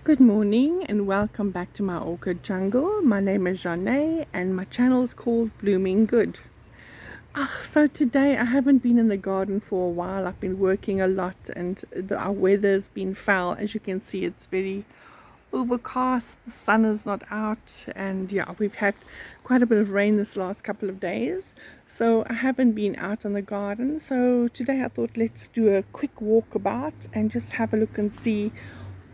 Good morning and welcome back to my orchid jungle. My name is Janae and my channel is called Blooming Good. So today I haven't been in the garden for a while. I've been working a lot and our weather's been foul. As you can see, it's very overcast, the sun is not out, and yeah, we've had quite a bit of rain this last couple of days, so I haven't been out in the garden. So today I thought let's do a quick walkabout and just have a look and see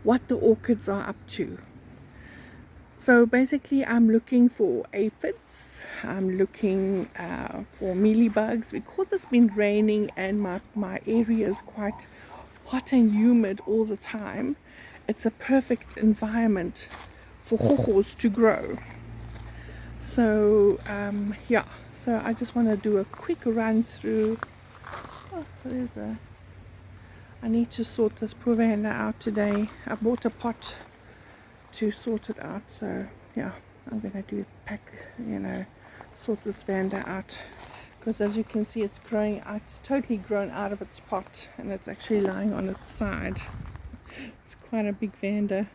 what the orchids are up to. So basically I'm looking for aphids, I'm looking for mealybugs, because it's been raining and my area is quite hot and humid all the time. It's a perfect environment for orchids to grow. So yeah, so I just want to do a quick run through. I need to sort this provender out today. I bought a pot to sort it out, so yeah, I'm gonna sort this vanda out, because as you can see it's growing out, it's totally grown out of its pot and it's actually lying on its side. It's quite a big vanda.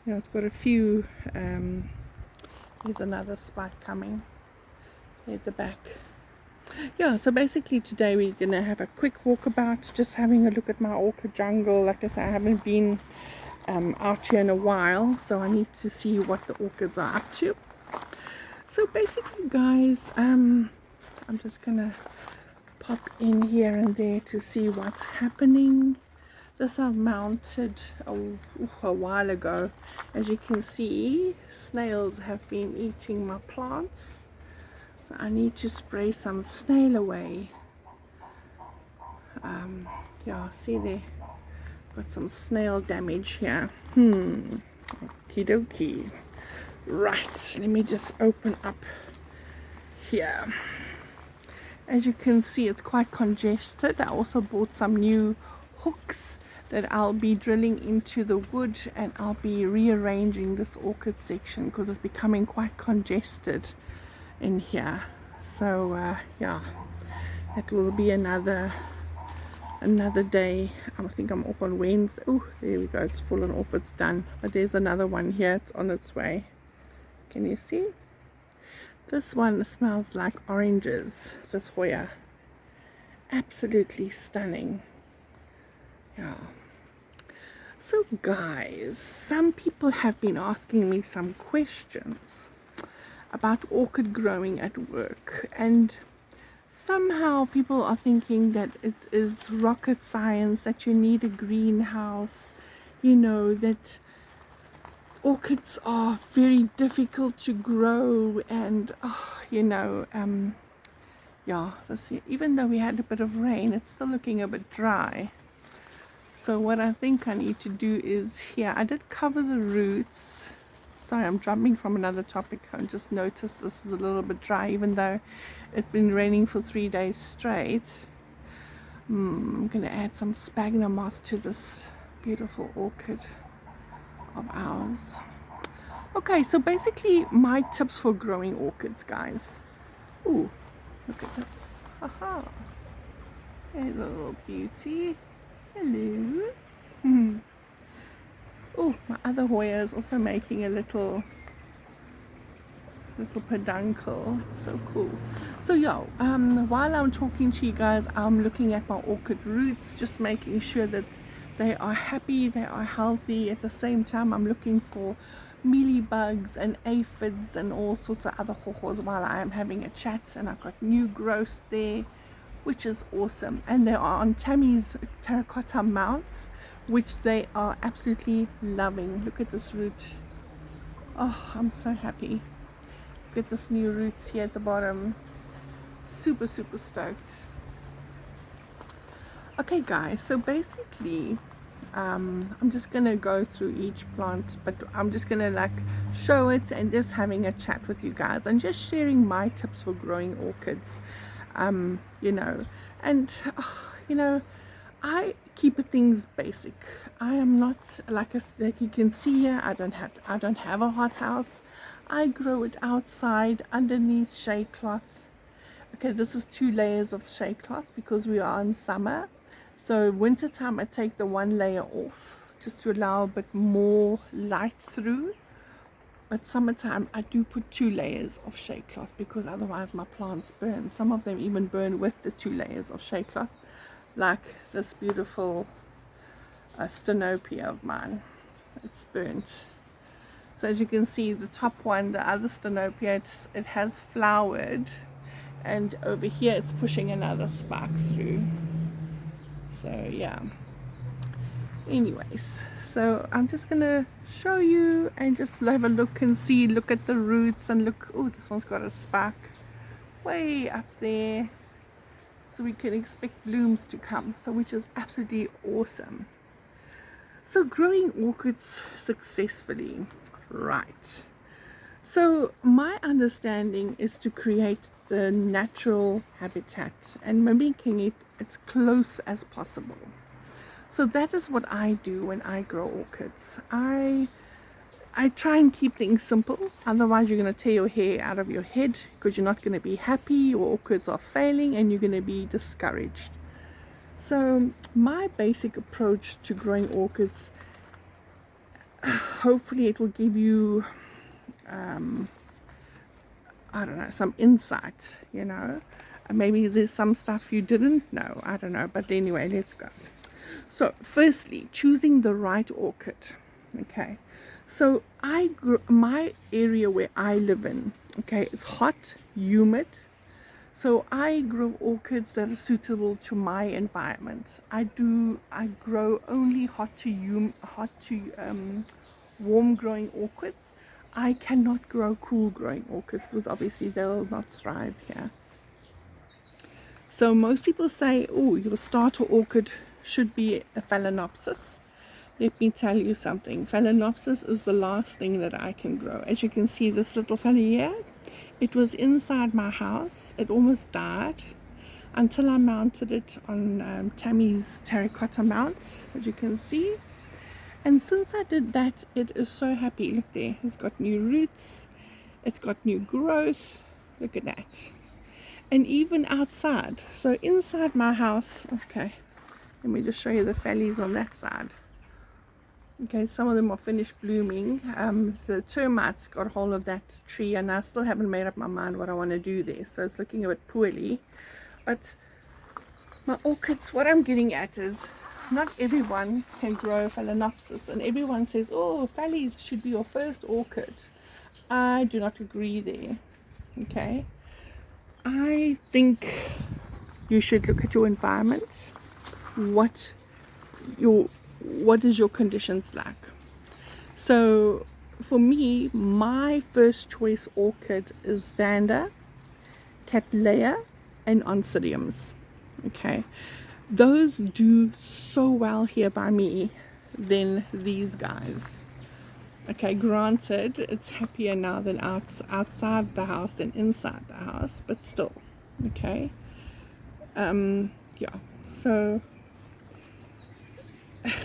It's got a few there's another spike coming at the back. Yeah, so basically today we're gonna have a quick walkabout, just having a look at my orchid jungle. Like I said, I haven't been out here in a while, so I need to see what the orchids are up to. So basically guys, I'm just gonna pop in here and there to see what's happening. This I've mounted a while ago. As you can see, snails have been eating my plants, so I need to spray some snail away. Yeah, see there, got some snail damage here. Okie dokie. Right, let me just open up here. As you can see, it's quite congested. I also bought some new hooks that I'll be drilling into the wood, and I'll be rearranging this orchid section because it's becoming quite congested in here. So yeah, that will be another day. I think I'm off on Wednesday. Oh, there we go, it's fallen off, it's done. But there's another one here, it's on its way. Can you see? This one smells like oranges, this Hoya. Absolutely stunning. Yeah. So guys, some people have been asking me some questions about orchid growing at work, and somehow people are thinking that it is rocket science, that you need a greenhouse, that orchids are very difficult to grow, and yeah, even though we had a bit of rain, it's still looking a bit dry. So what I think I need to do is, here I did cover the roots. Sorry, I'm jumping from another topic. I just noticed this is a little bit dry, even though it's been raining for 3 days straight. I'm going to add some sphagnum moss to this beautiful orchid of ours. Okay, so basically my tips for growing orchids, guys. Ooh, look at this. Haha. There's a little beauty. Hello. Oh, my other Hoya is also making a little peduncle. So cool. So yeah, while I'm talking to you guys, I'm looking at my orchid roots, just making sure that they are happy, they are healthy. At the same time, I'm looking for mealybugs and aphids and all sorts of other hohos while I am having a chat. And I've got new growth there, which is awesome. And they are on Tammy's terracotta mounts, which they are absolutely loving. Look at this root. Oh, I'm so happy. Look at this new roots here at the bottom. Super stoked. Okay guys, so basically I'm just gonna go through each plant, but I'm just gonna show it and just having a chat with you guys and just sharing my tips for growing orchids. I keep things basic. I am not like you can see here, I don't have a hothouse. I grow it outside underneath shade cloth. Okay, this is 2 layers of shade cloth because we are in summer. So winter time I take the 1 layer off just to allow a bit more light through. But summertime I do put 2 layers of shade cloth because otherwise my plants burn. Some of them even burn with the 2 layers of shade cloth, like this beautiful stenopia of mine. It's burnt. So as you can see, the top one, the other stenopia, it has flowered, and over here it's pushing another spark through. So yeah, anyways, so I'm just gonna show you and just have a look and see, look at the roots and look. Oh, this one's got a spark way up there, so we can expect blooms to come, so which is absolutely awesome. So growing orchids successfully, right? So my understanding is to create the natural habitat and mimicking it as close as possible. So that is what I do when I grow orchids. I try and keep things simple, otherwise you're going to tear your hair out of your head because you're not going to be happy, your orchids are failing, and you're going to be discouraged. So my basic approach to growing orchids, hopefully it will give you I don't know, some insight, you know. Maybe there's some stuff you didn't know, I don't know, but anyway, let's go. So firstly, choosing the right orchid. Okay, so my area where I live in, okay, is hot, humid. So I grow orchids that are suitable to my environment. I grow only hot to warm growing orchids. I cannot grow cool growing orchids because obviously they'll not thrive here. So most people say, oh, your starter orchid should be a phalaenopsis. Let me tell you something. Phalaenopsis is the last thing that I can grow. As you can see, this little fella here, it was inside my house. It almost died until I mounted it on Tammy's terracotta mount, as you can see. And since I did that, it is so happy. Look there, it's got new roots, it's got new growth. Look at that. And even outside, so inside my house, okay, let me just show you the phyllies on that side. Okay, some of them are finished blooming. The termites got hold of that tree, and I still haven't made up my mind what I want to do there, so it's looking a bit poorly. But my orchids, what I'm getting at is, not everyone can grow phalaenopsis, and everyone says, oh, phyllies should be your first orchid. I do not agree there. Okay, I think you should look at your environment. What is your conditions like? So for me, my first choice orchid is Vanda, Cattleya, and Oncidiums. Okay, those do so well here by me than these guys. Okay, granted, it's happier now than outside the house than inside the house, but still. Okay, yeah, so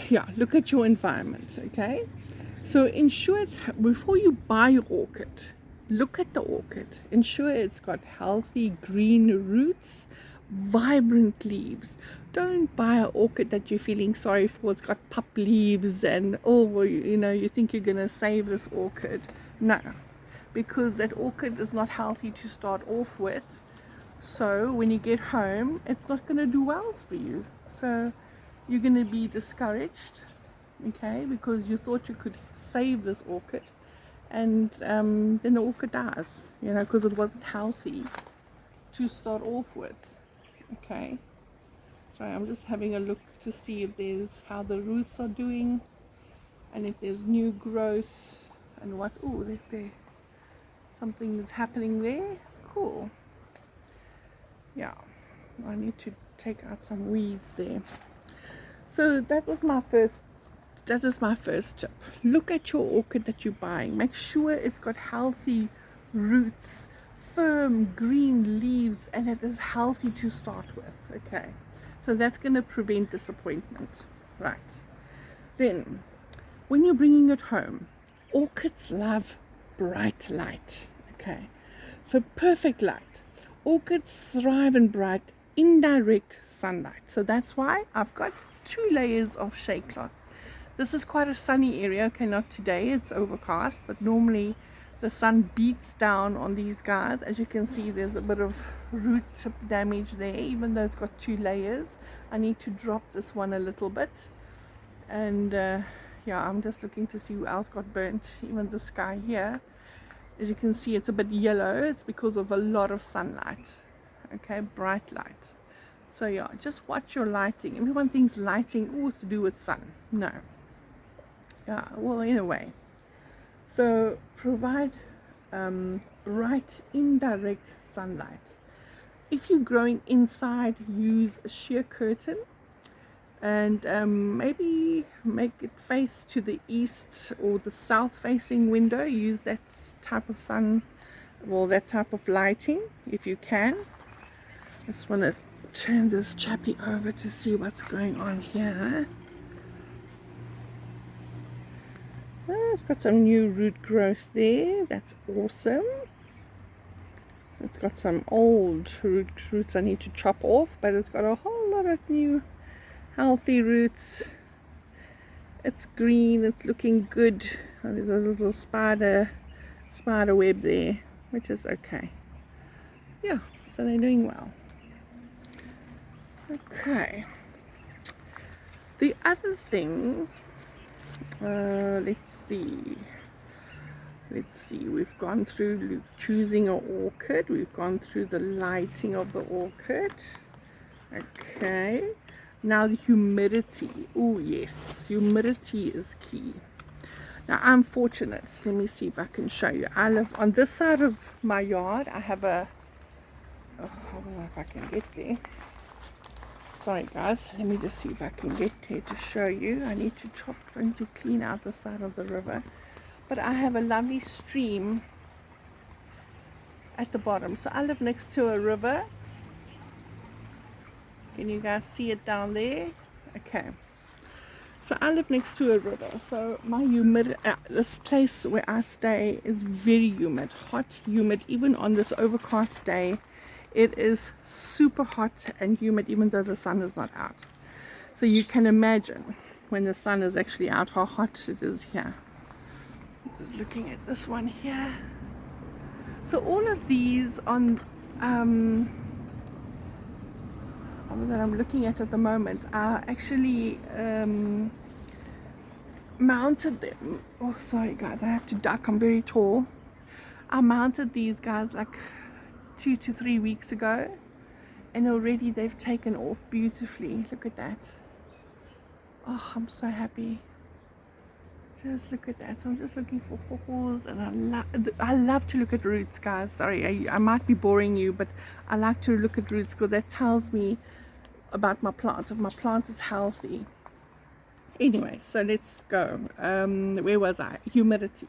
yeah, look at your environment. Okay, so ensure it's, before you buy your orchid, look at the orchid, ensure it's got healthy green roots, vibrant leaves. Don't buy an orchid that you're feeling sorry for. It's got pup leaves and, oh, you know, you think you're gonna save this orchid. No, because that orchid is not healthy to start off with. So when you get home, it's not gonna do well for you. So you're gonna be discouraged, okay, because you thought you could save this orchid, and then the orchid dies, you know, because it wasn't healthy to start off with. Okay, sorry, I'm just having a look to see if there's how the roots are doing and if there's new growth and what. Oh, there something is happening there. Cool. Yeah, I need to take out some weeds there. So that is my first tip. Look at your orchid that you're buying. Make sure it's got healthy roots, firm green leaves, and it is healthy to start with. Okay, so that's going to prevent disappointment. Right, then when you're bringing it home, orchids love bright light. Okay, so perfect light. Orchids thrive in bright indirect sunlight, so that's why I've got 2 layers of shade cloth. This is quite a sunny area. Okay, not today, it's overcast, but normally the sun beats down on these guys. As you can see, there's a bit of root tip damage there, even though it's got 2 layers. I need to drop this one a little bit. And yeah, I'm just looking to see who else got burnt. Even this guy here, as you can see, it's a bit yellow. It's because of a lot of sunlight. Okay, bright light. So yeah, just watch your lighting. Everyone thinks lighting, oh, it's to do with sun. No. Yeah, well, in a way. So provide bright indirect sunlight. If you're growing inside, use a sheer curtain, and maybe make it face to the east or the south facing window. Use that type of sun, well, that type of lighting if you can. Just want to turn this chappy over to see what's going on here. Oh, it's got some new root growth there. That's awesome. It's got some old roots I need to chop off, but it's got a whole lot of new healthy roots. It's green, it's looking good. Oh, there's a little spider web there, which is okay. Yeah, so they're doing well. Okay, the other thing, let's see, we've gone through choosing an orchid, we've gone through the lighting of the orchid. Okay, now the humidity. Oh yes, humidity is key. Now I'm fortunate. Let me see if I can show you. I live on this side of my yard. I have a, oh, I don't know if I can get there. Sorry guys, let me just see if I can get here to show you. I need to going to clean out the side of the river. But I have a lovely stream at the bottom. So I live next to a river. Can you guys see it down there? Okay. So I live next to a river. So my this place where I stay is very humid, hot, humid. Even on this overcast day, it is super hot and humid, even though the sun is not out. So you can imagine when the sun is actually out how hot it is here. Just looking at this one here. So all of these on that I'm looking at the moment are actually mounted them. Oh, sorry guys, I have to duck. I'm very tall. I mounted these guys like 2 to 3 weeks ago, and already they've taken off beautifully. Look at that. Oh, I'm so happy. Just look at that. So I'm just looking for holes, and I love to look at roots, guys. Sorry, I might be boring you, but I like to look at roots because that tells me about my plant, if my plant is healthy. Anyway, so let's go. Where was I? Humidity.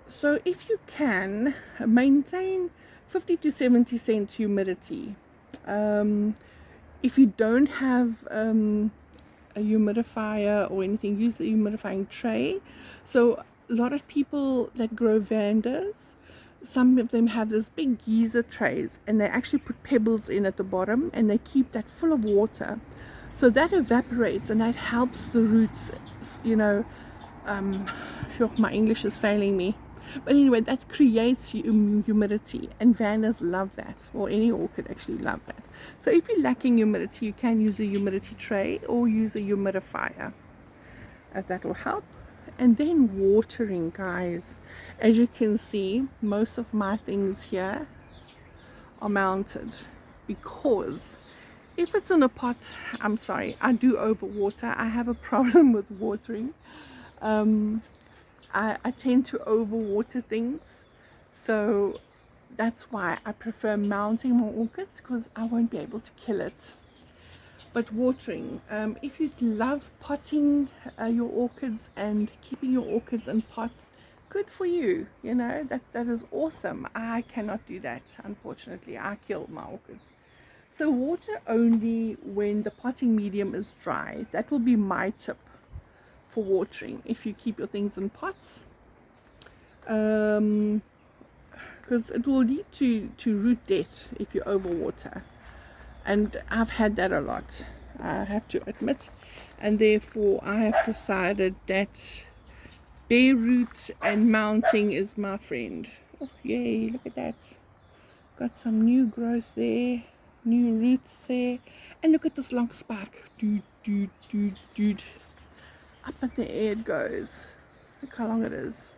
So if you can maintain 50 to 70% humidity, if you don't have a humidifier or anything, use a humidifying tray. So a lot of people that grow vandas, some of them have this big geyser trays, and they actually put pebbles in at the bottom, and they keep that full of water, so that evaporates, and that helps the roots, you know. My English is failing me, but anyway, that creates humidity, and vandas love that, or any orchid actually love that. So if you're lacking humidity, you can use a humidity tray or use a humidifier, that will help. And then watering, guys. As you can see, most of my things here are mounted, because if it's in a pot, I'm sorry, I do overwater. I have a problem with watering. I tend to overwater things, so that's why I prefer mounting my orchids, because I won't be able to kill it. But watering, if you love potting your orchids and keeping your orchids in pots, good for you. You know, that is awesome. I cannot do that, unfortunately. I kill my orchids. So water only when the potting medium is dry. That will be my tip for watering if you keep your things in pots, because it will lead to root death if you overwater. And I've had that a lot, I have to admit. and therefore I have decided that bare roots and mounting is my friend. Oh yay, look at that. Got some new growth there, new roots there, and look at this long spike. Dude. Up in the air it goes. Look how long it is.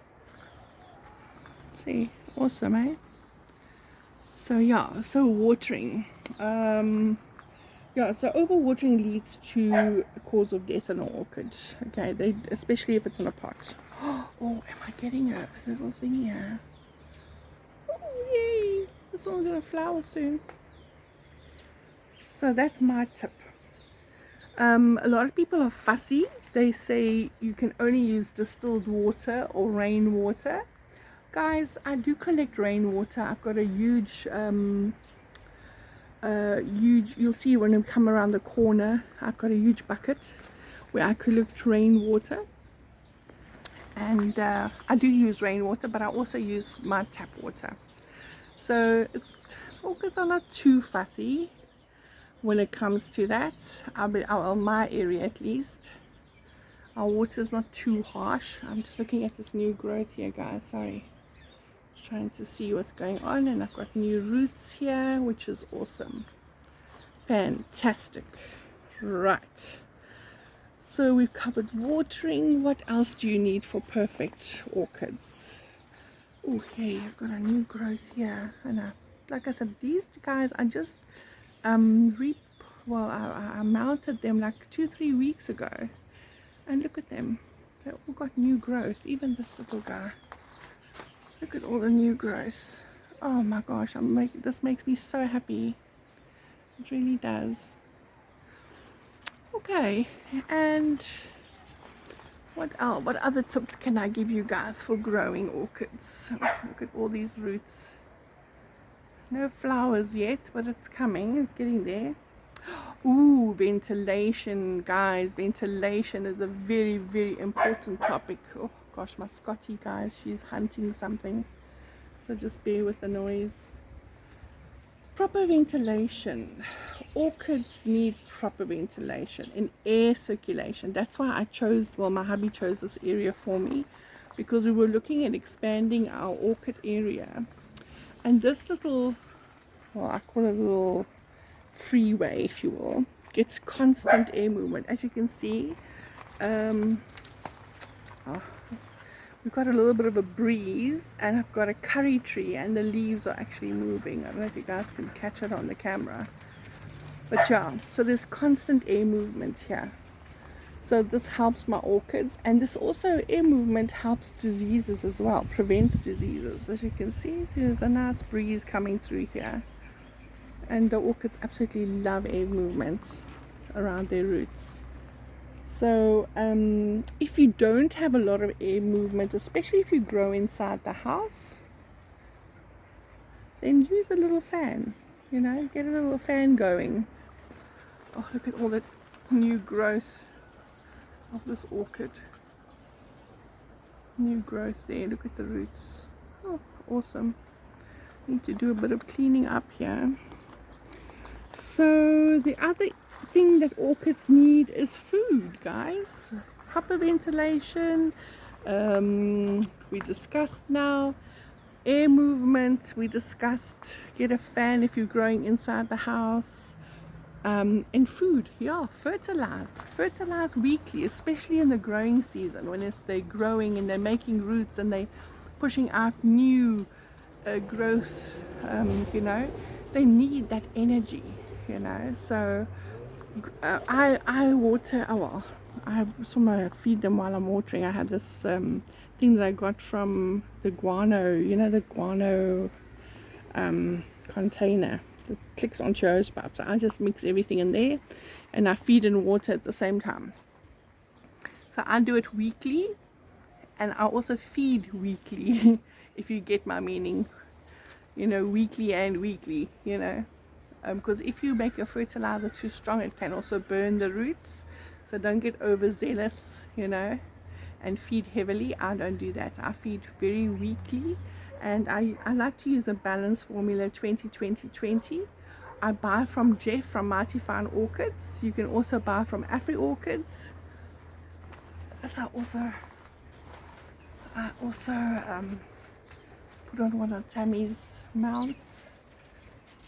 See, awesome, eh? So yeah, so watering. Yeah, so overwatering leads to a cause of death in an orchid. Okay, especially if it's in a pot. Oh, am I getting a little thing here? Oh, yay! This one's gonna flower soon. So that's my tip. A lot of people are fussy. They say you can only use distilled water or rainwater. Guys, I do collect rainwater. I've got a huge, you'll see when we come around the corner, I've got a huge bucket where I collect rainwater. And I do use rainwater, but I also use my tap water. So orchids are not too fussy when it comes to that. My area at least. Our water is not too harsh. I'm just looking at this new growth here, guys. Sorry. Trying to see what's going on, and I've got new roots here, which is awesome. Fantastic. Right. So we've covered watering. What else do you need for perfect orchids? Oh, hey, I've got a new growth here, and like I said, these guys I just I mounted them like 2-3 weeks ago, and look at them. They all got new growth. Even this little guy. Look at all the new growth. Oh my gosh, this makes me so happy. It really does. Okay, and what else? What other tips can I give you guys for growing orchids? Look at all these roots. No flowers yet, but it's coming. It's getting there. Ooh, ventilation, guys. Ventilation is a very, very important topic. Oh gosh, my Scotty, guys, she's hunting something, so just bear with the noise. Proper ventilation. Orchids need proper ventilation and air circulation. That's why my hubby chose this area for me, because we were looking at expanding our orchid area, and this little, well, I call it a little freeway, if you will, gets constant air movement. As you can see, we've got a little bit of a breeze, and I've got a curry tree, and the leaves are actually moving. I don't know if you guys can catch it on the camera, but yeah, so there's constant air movements here. So this helps my orchids, and this also air movement helps diseases as well, prevents diseases. As you can see, there's a nice breeze coming through here, and the orchids absolutely love air movement around their roots. So if you don't have a lot of air movement, especially if you grow inside the house, then use a little fan, get a little fan going. Oh, look at all that new growth of this orchid. New growth there. Look at the roots. Oh, awesome. Need to do a bit of cleaning up here. So the other thing that orchids need is food, guys. Proper ventilation. We discussed now air movement. We discussed get a fan if you're growing inside the house. And food, yeah, fertilize weekly, especially in the growing season, when they're growing and they're making roots and they're pushing out new growth. They need that energy, so I water. I feed them while I'm watering. I had this thing that I got from the guano, the guano container that clicks onto your hose pipe. So I just mix everything in there, and I feed and water at the same time. So I do it weekly, and I also feed weekly if you get my meaning, weekly and weekly, because if you make your fertilizer too strong, it can also burn the roots. So don't get overzealous, and feed heavily. I don't do that. I feed very weekly, and I like to use a balanced formula 20-20-20. I buy from Jeff from Mighty Fine Orchids. You can also buy from Afri Orchids. So I also put on one of Tammy's mounts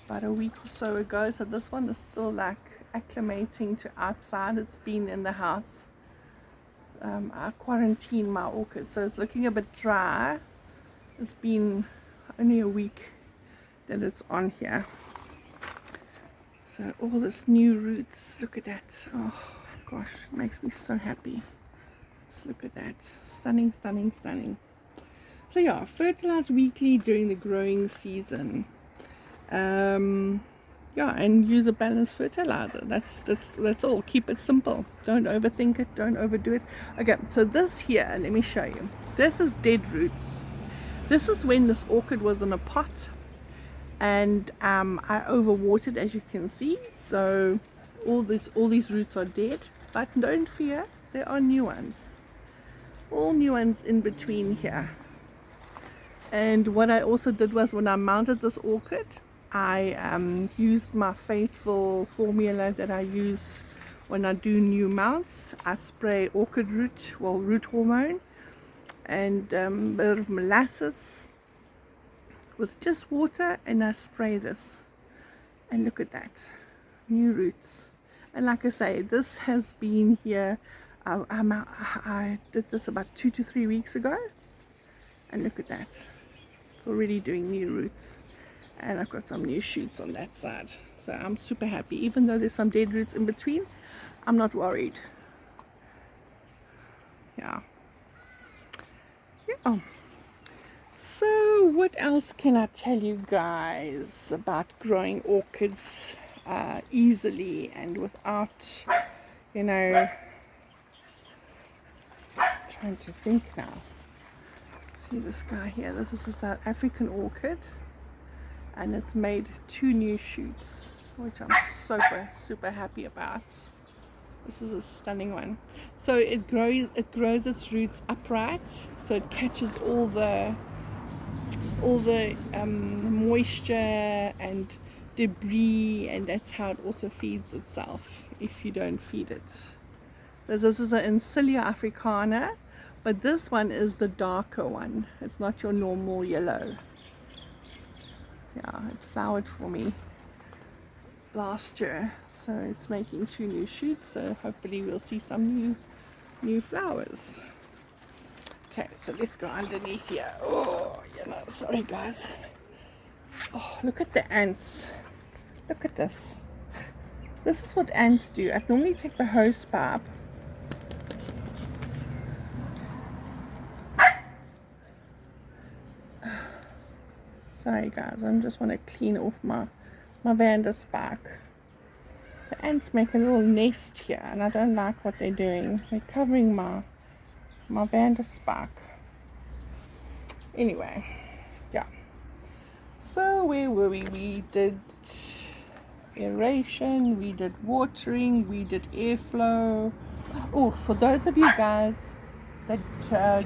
about a week or so ago. So this one is still like acclimating to outside. It's been in the house. I quarantined my orchids, so it's looking a bit dry. It's been only a week that it's on here. So all this new roots, look at that. Oh gosh, it makes me so happy. Just look at that. Stunning, stunning, stunning. So yeah, fertilize weekly during the growing season. Yeah, and use a balanced fertilizer. That's all. Keep it simple. Don't overthink it. Don't overdo it. Okay, so this here, let me show you. This is dead roots. This is when this orchid was in a pot, and I overwatered, as you can see. So all these roots are dead. But don't fear, there are new ones. All new ones in between here. And what I also did was, when I mounted this orchid, I used my faithful formula that I use when I do new mounts. I spray orchid root hormone, and a bit of molasses with just water, and I spray this. And look at that, new roots. And like I say, this has been here. I did this about 2 to 3 weeks ago, and look at that. It's already doing new roots. And I've got some new shoots on that side, so I'm super happy. Even though there's some dead roots in between, I'm not worried. Yeah. So what else can I tell you guys about growing orchids easily and without, you know, trying to think now. See this guy here, this is a South African orchid, and it's made 2 new shoots, which I'm super happy about. This is a stunning one. So it grows its roots upright, so it catches all the moisture and debris, and that's how it also feeds itself if you don't feed it. This is an Encilia africana, but this one is the darker one. It's not your normal yellow. Yeah, it flowered for me last year, so it's making 2 new shoots, so hopefully we'll see some new flowers. Okay, so let's go underneath here. Oh, you know, sorry guys. Oh, look at the ants. Look at this. This is what ants do. I normally take the hose pipe. Sorry guys, I just want to clean off my Vanda spark. The ants make a little nest here, and I don't like what they're doing. They're covering my Vanda spark. Anyway, yeah. So where were we? We did aeration, we did watering, we did airflow. Oh, for those of you guys that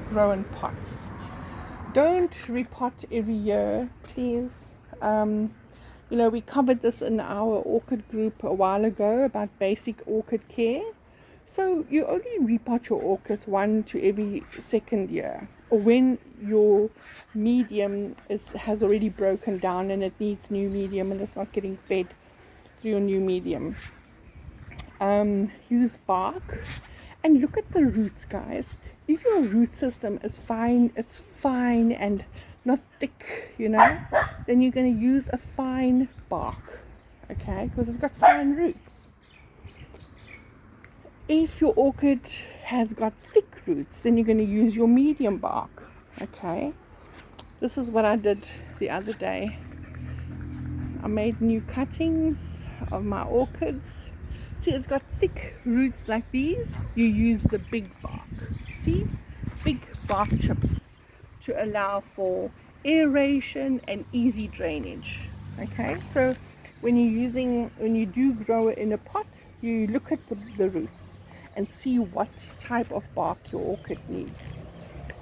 grow in pots, don't repot every year, please. You know, we covered this in our orchid group a while ago about basic orchid care. So you only repot your orchids 1 to every 2nd year, or when your medium has already broken down and it needs new medium and it's not getting fed through your new medium. Use bark, and look at the roots, guys. If your root system is fine, it's fine and not thick, you know, then you're going to use a fine bark, okay, because it's got fine roots. If your orchid has got thick roots, then you're going to use your medium bark, okay. This is what I did the other day. I made new cuttings of my orchids. See, it's got thick roots like these. You use the big bark. See, big bark chips to allow for aeration and easy drainage. Okay, so when you do grow it in a pot, you look at the roots and see what type of bark your orchid needs.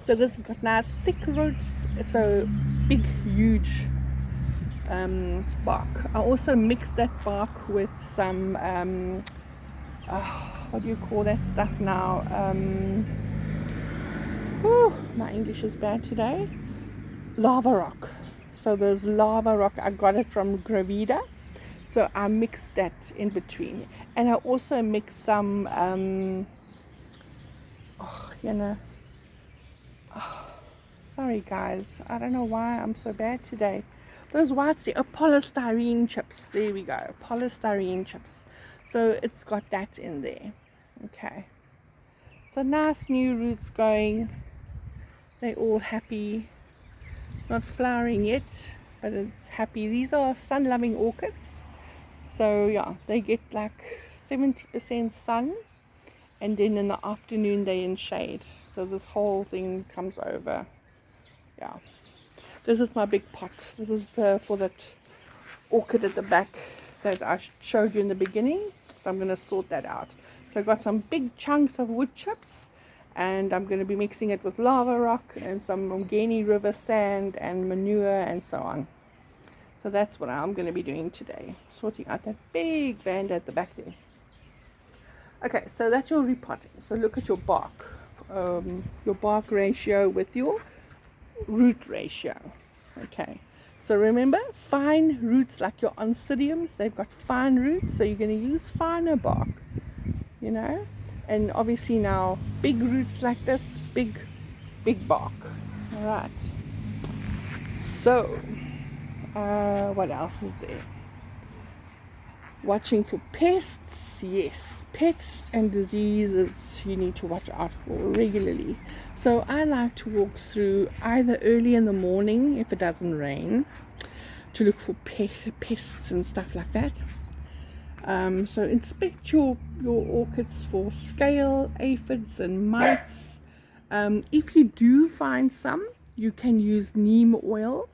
So this has got nice thick roots, so big huge bark. I also mix that bark with some what do you call that stuff now? My English is bad today. Lava rock. So there's lava rock. I got it from Gravida. So I mix that in between, and I also mix some sorry guys, I don't know why I'm so bad today. Those whites, the polystyrene chips. There we go, polystyrene chips. So it's got that in there. Okay. So nice new roots going. They're all happy. Not flowering yet, but it's happy. These are sun-loving orchids. So yeah, they get like 70% sun, and then in the afternoon they're in shade. So this whole thing comes over. Yeah. This is my big pot. This is for that orchid at the back that I showed you in the beginning. So I'm going to sort that out. So I've got some big chunks of wood chips, and I'm going to be mixing it with lava rock and some Mungeni river sand and manure and so on. So that's what I'm going to be doing today, sorting out that big vanda at the back there. Okay, so that's your repotting. So look at your bark ratio with your root ratio. Okay, so remember, fine roots like your oncidiums, they've got fine roots, so you're going to use finer bark, you know. And obviously now big roots like this, big bark. All right, so what else is there? Watching for pests. Yes, pests and diseases you need to watch out for regularly. So I like to walk through either early in the morning if it doesn't rain to look for pests and stuff like that. So inspect your orchids for scale, aphids and mites. If you do find some, you can use neem oil.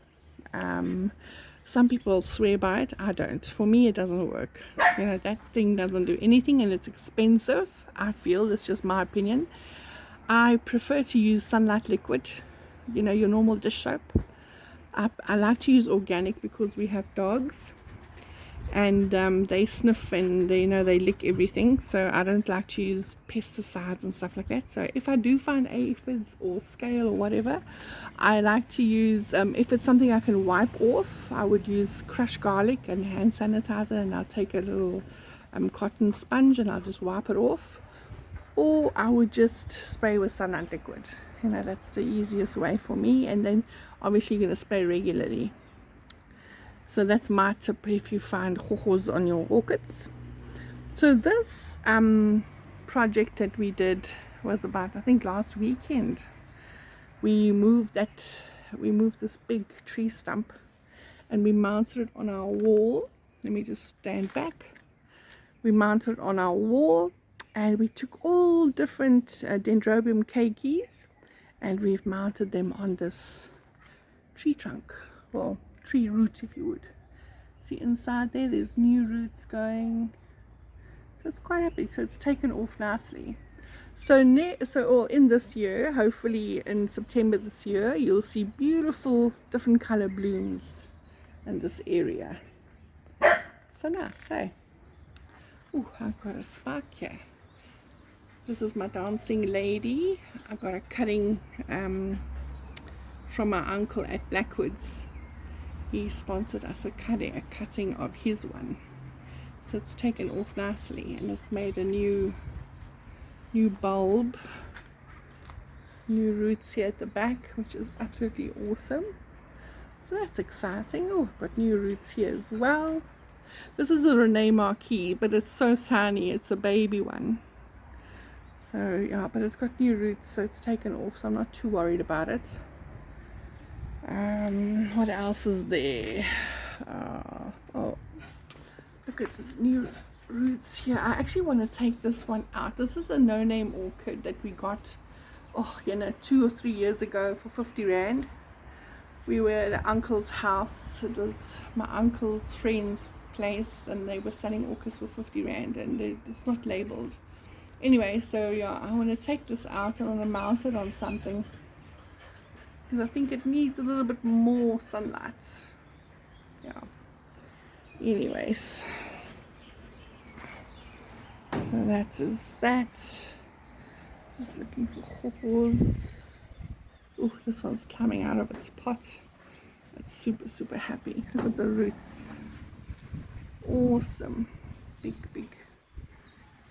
Some people swear by it. I don't. For me, it doesn't work. You know, that thing doesn't do anything, and it's expensive. I feel, it's just my opinion. I prefer to use Sunlight Liquid, you know, your normal dish soap. I like to use organic because we have dogs, and they sniff and they, you know, they lick everything. So I don't like to use pesticides and stuff like that. So if I do find aphids or scale or whatever, I like to use, if it's something I can wipe off, I would use crushed garlic and hand sanitizer, and I'll take a little cotton sponge and I'll just wipe it off. Or I would just spray with Sunlight Liquid. You know, that's the easiest way for me. And then obviously you're going to spray regularly. So that's my tip if you find hohos on your orchids. So this project that we did was about, I think, last weekend. We moved this big tree stump and we mounted it on our wall. Let me just stand back. We mounted it on our wall, and we took all different Dendrobium keikis and we've mounted them on this tree trunk, well, tree root if you would. See inside there's new roots going. So it's quite happy. So it's taken off nicely. So in this year, hopefully in September this year, you'll see beautiful different color blooms in this area. So nice, hey? Oh, I've got a spark here. This is my dancing lady. I got a cutting from my uncle at Blackwoods. He sponsored us a cutting of his one. So it's taken off nicely, and it's made a new bulb, new roots here at the back, which is absolutely awesome. So that's exciting. Oh, I've got new roots here as well. This is a Renee Marquis, but it's so tiny. It's a baby one. So yeah, but it's got new roots, so it's taken off, so I'm not too worried about it. What else is there? Oh, look at this new roots here. I actually want to take this one out. This is a no-name orchid that we got 2 or 3 years ago for 50 Rand. We were at an uncle's house. It was my uncle's friend's place, and they were selling orchids for 50 Rand, and it's not labeled. Anyway, so yeah, I want to take this out. I want to mount it on something because I think it needs a little bit more sunlight. Yeah. Anyways, so that is that. Just looking for haws. Oh, this one's climbing out of its pot. It's super happy. Look at the roots. Awesome. Big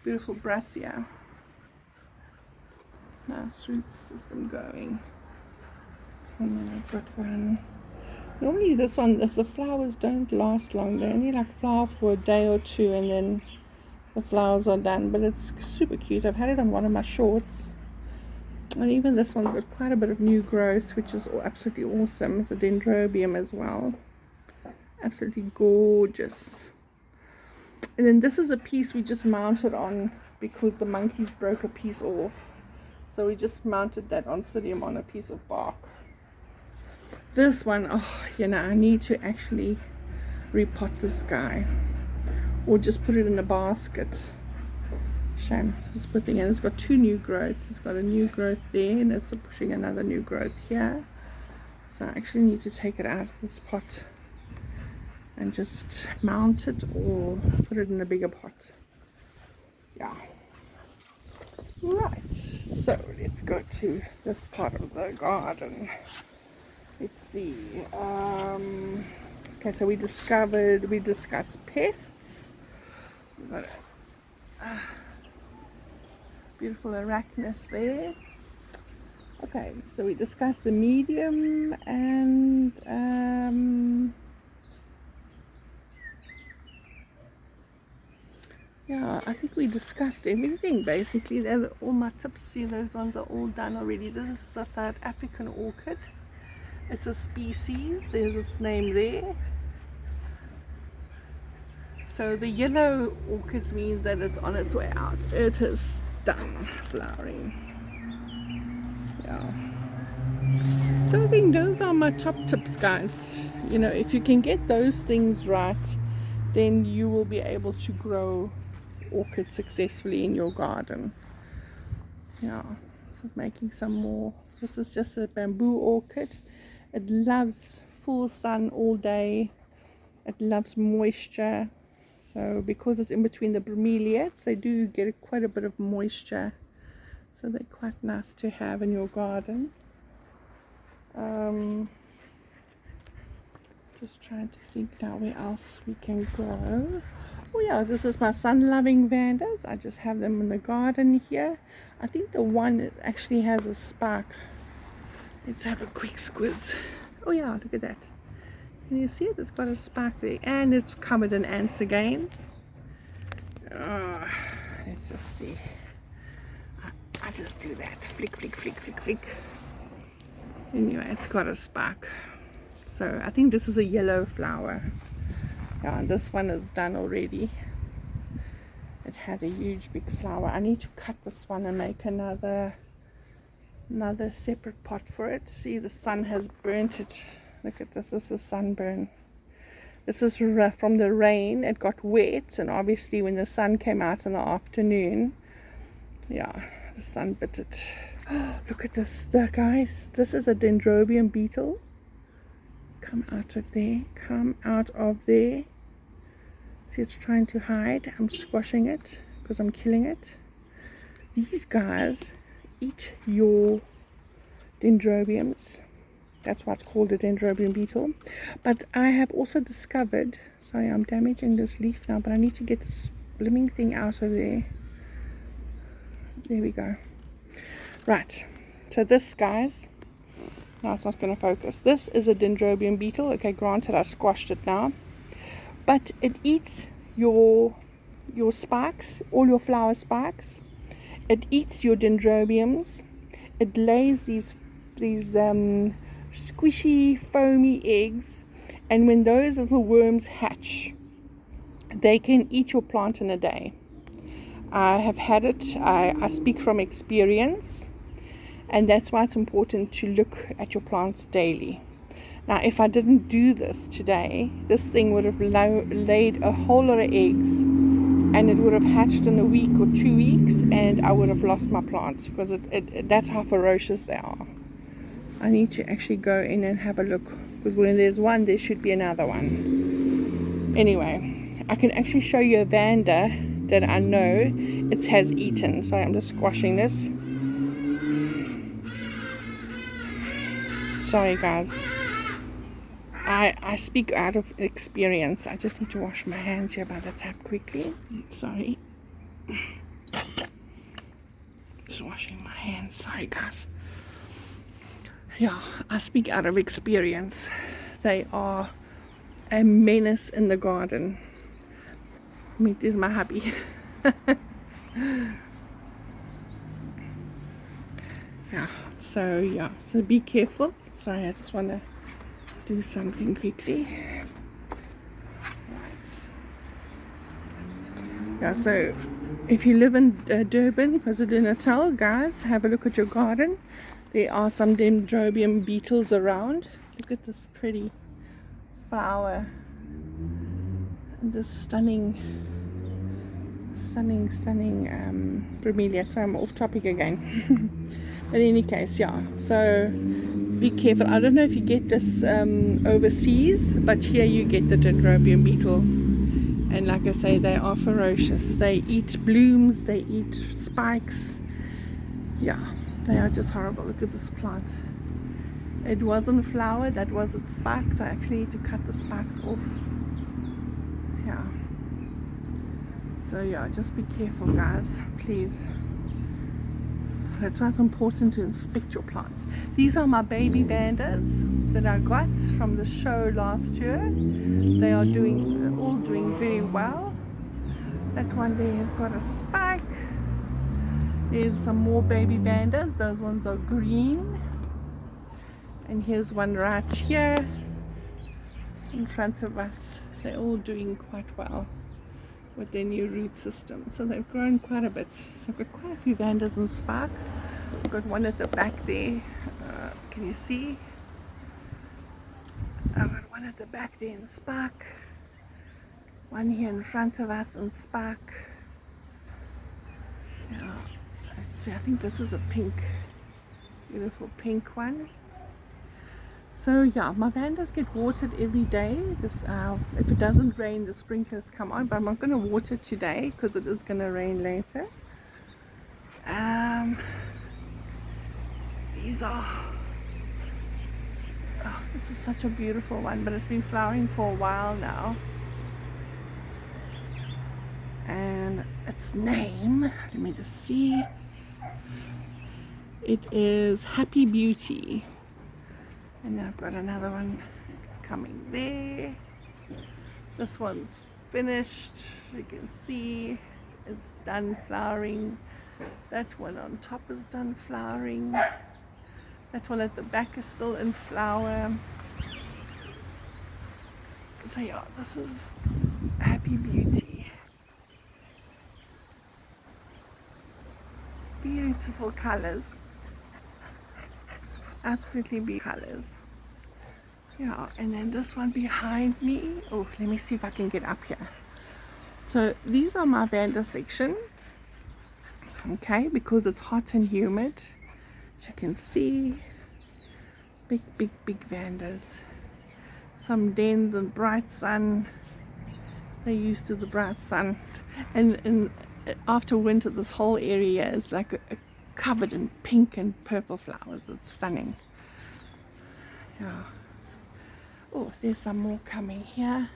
beautiful brassica. Nice root system going. And then I've got one. Normally this one, the flowers don't last long. They only like flower for a day or two and then the flowers are done. But it's super cute. I've had it on one of my shorts. And even this one's got quite a bit of new growth, which is absolutely awesome. It's a dendrobium as well. Absolutely gorgeous. And then this is a piece we just mounted on because the monkeys broke a piece off. So we just mounted that on Psyllium on a piece of bark. This one, oh, you know, I need to actually repot this guy. Or just put it in a basket. Shame. Just putting in. It's got two new growths. It's got a new growth there and it's pushing another new growth here. So I actually need to take it out of this pot and just mount it or put it in a bigger pot. Yeah. Right. So let's go to this part of the garden. Let's see. Okay, so we discussed pests. We've got a beautiful arachnus there. Okay, so we discussed the medium and yeah, I think we discussed everything basically. They're all my tips. See, those ones are all done already. This is a South African orchid. It's a species. There's its name there. So the yellow orchids means that it's on its way out. It is done flowering. Yeah. So I think those are my top tips, guys. You know, if you can get those things right, then you will be able to grow orchids successfully in your garden. Yeah, this is making some more. This is just a bamboo orchid. It loves full sun all day. It loves moisture. So because it's in between the bromeliads, they do get quite a bit of moisture. So they're quite nice to have in your garden. Just trying to think now where else we can grow. Oh yeah, this is my sun-loving vandas. I just have them in the garden here. I think the one actually has a spark. Let's have a quick squiz. Oh yeah, look at that. Can you see it? It's got a spark there. And it's covered in ants again. Let's just see. I just do that. Flick. Anyway, it's got a spark. So I think this is a yellow flower. Yeah, and this one is done already. It had a huge big flower. I need to cut this one and make another separate pot for it. See, the sun has burnt it. Look at this. This is a sunburn. This is from the rain. It got wet, and obviously when the sun came out in the afternoon, yeah, the sun bit it. Oh, look at this, guys. This is a dendrobium beetle. Come out of there. Come out of there. See, it's trying to hide. I'm squashing it because I'm killing it. These guys eat your dendrobiums. That's why it's called a dendrobium beetle. But I have also discovered, sorry, I'm damaging this leaf now, but I need to get this blooming thing out of there. There we go. Right, so this, guys, now it's not going to focus. This is a dendrobium beetle. Okay, granted, I squashed it now. But it eats your spikes, all your flower spikes. It eats your dendrobiums. It lays these squishy, foamy eggs. And when those little worms hatch, they can eat your plant in a day. I have had it. I speak from experience. And that's why it's important to look at your plants daily. Now, if I didn't do this today, this thing would have laid a whole lot of eggs, and it would have hatched in a week or 2 weeks, and I would have lost my plant because that's how ferocious they are. I need to actually go in and have a look, because when there's one, there should be another one. Anyway, I can actually show you a vanda that I know it has eaten. Sorry, I'm just squashing this. Sorry guys, I speak out of experience. I just need to wash my hands here by the tap quickly. Sorry, just washing my hands. Sorry guys. Yeah, I speak out of experience. They are a menace in the garden. Meat is my hubby. Yeah, so be careful. Sorry, I just want to do something quickly. Right. Yeah, so if you live in Durban, KwaZulu-Natal, guys, have a look at your garden. There are some dendrobium beetles around. Look at this pretty flower and this stunning bromelia. Sorry, I'm off topic again. But in any case, yeah, so be careful. I don't know if you get this overseas, but here you get the dendrobium beetle, and like I say, they are ferocious. They eat blooms, they eat spikes. Yeah, they are just horrible. Look at this plant. It wasn't a flower, that was its spikes. I actually need to cut the spikes off. Yeah, so yeah, just be careful guys, please. That's why it's important to inspect your plants. These are my baby vandas that I got from the show last year. They are all doing very well. That one there has got a spike. There's some more baby vandas. Those ones are green. And here's one right here in front of us. They're all doing quite well with their new root system. So they've grown quite a bit. So I've got quite a few vandas in spark. I've got one at the back there. Can you see? I've got one at the back there in spark. One here in front of us in spark. Yeah, let's see. I think this is a pink, beautiful pink one. So yeah, my vandas get watered every day. If it doesn't rain, the sprinklers come on, but I'm not going to water today because it is going to rain later. These are, oh, this is such a beautiful one, but it's been flowering for a while now. And its name, let me just see, it is Happy Beauty. And I've got another one coming there. This one's finished. You can see it's done flowering. That one on top is done flowering. That one at the back is still in flower. So yeah, this is Happy Beauty. Beautiful colors. Absolutely beautiful colors. Yeah, and then this one behind me. Oh, let me see if I can get up here. So these are my vanda section. Okay, because it's hot and humid. As you can see, big vandas. Some dens in bright sun. They're used to the bright sun. And after winter, this whole area is like covered in pink and purple flowers. It's stunning. Yeah. Oh, there's some more coming here.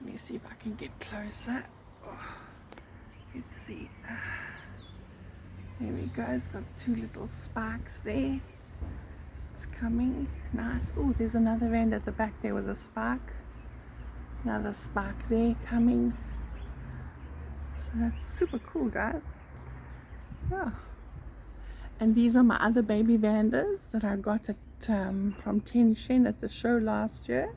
Let me see if I can get closer. Oh, let's see. There we go. It's got two little sparks there. It's coming. Nice. Oh, there's another vanda at the back there with a spark. Another spark there coming. So that's super cool, guys. Yeah. And these are my other baby vandas that I got at from Ten Shen at the show last year.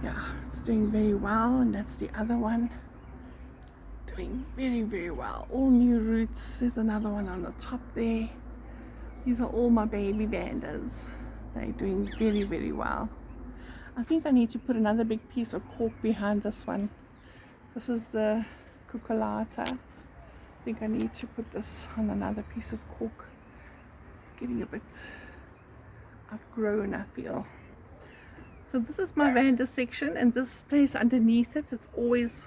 Yeah, it's doing very well, and that's the other one doing very well. All new roots. There's another one on the top there. These are all my baby vandas. They're doing very well. I think I need to put another big piece of cork behind this one. This is the cucullata. I think I need to put this on another piece of cork. Let's getting a bit outgrown, I feel. So this is my Vanda section, and this place underneath it, it's always